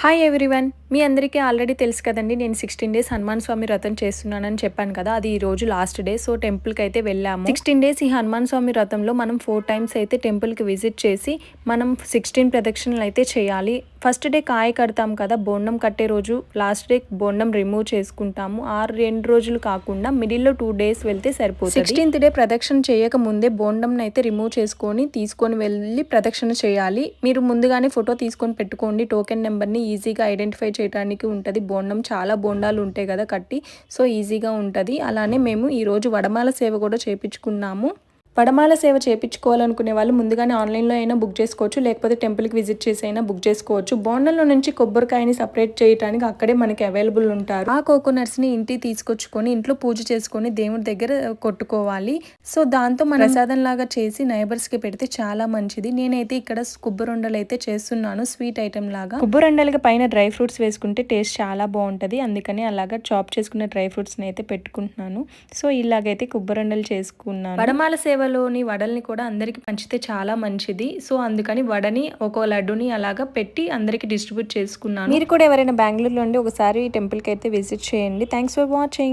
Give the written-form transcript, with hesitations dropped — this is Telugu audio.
Hi everyone. మీ అందరికీ ఆల్రెడీ తెలుసు కదండి, నేను 16 డేస్ హనుమాన్ స్వామి వ్రతం చేస్తున్నానని చెప్పాను కదా. అది ఈ రోజు లాస్ట్ డే. సో టెంపుల్కి అయితే వెళ్ళాము. 16 డేస్ ఈ హనుమాన్ స్వామి వ్రతంలో మనం 4 టైమ్స్ అయితే టెంపుల్కి విజిట్ చేసి మనం 16 ప్రదక్షిణలు అయితే చేయాలి. ఫస్ట్ డే కాయ కడతాం కదా, బోండం కట్టే రోజు లాస్ట్ డే బోండం రిమూవ్ చేసుకుంటాము. ఆ 2 రోజులు కాకుండా మిడిల్లో 2 డేస్ వెళ్తే సరిపోతుంది. 16th డే ప్రదక్షిణ చేయక ముందే బోండం అయితే రిమూవ్ తీసుకొని వెళ్ళి ప్రదక్షిణ చేయాలి. మీరు ముందుగానే ఫోటో తీసుకొని పెట్టుకోండి. టోకెన్ నెంబర్ని ఈజీగా ఐడెంటిఫై చేయడానికి ఉంటుంది. బోండం చాలా బోండాలు ఉంటాయి కదా కట్టి, సో ఈజీగా ఉంటుంది. అలానే మేము ఈరోజు వడమాల సేవ కూడా చేపించుకున్నాము. వడమాల సేవ చేయించుకోవాలనుకునే వాళ్ళు ముందుగానే ఆన్లైన్లో అయినా బుక్ చేసుకోవచ్చు, లేకపోతే టెంపుల్కి విజిట్ చేసి అయినా బుక్ చేసుకోవచ్చు. బోండంలో నుంచి కొబ్బరికాయని సపరేట్ చేయడానికి అక్కడే మనకి అవైలబుల్ ఉంటారు. ఆ కోకోనట్స్ని ఇంటికి తీసుకొచ్చుకొని ఇంట్లో పూజ చేసుకొని దేవుడి దగ్గర కొట్టుకోవాలి. సో దాంతో మన ప్రసాదం లాగా చేసి నైబర్స్కి పెడితే చాలా మంచిది. నేనైతే ఇక్కడ కొబ్బరుండలు అయితే చేస్తున్నాను, స్వీట్ ఐటెం లాగా. కొబ్బరుండలకి పైన డ్రై ఫ్రూట్స్ వేసుకుంటే టేస్ట్ చాలా బాగుంటుంది, అందుకని అలాగా చాప్ చేసుకున్న డ్రై ఫ్రూట్స్ని అయితే పెట్టుకుంటున్నాను. సో ఇలాగైతే కొబ్బరుండలు చేసుకున్నాను. వడమాల సేవలోని వడల్ని కూడా అందరికి పంచితే చాలా మంచిది. సో అందుకని వడని ఒక లడ్డుని అలాగా పెట్టి అందరికి డిస్ట్రిబ్యూట్ చేసుకున్నాను. మీరు కూడా ఎవరైనా బెంగళూరులో ఉండి ఒకసారి టెంపుల్కి అయితే విజిట్ చేయండి. Thanks for watching.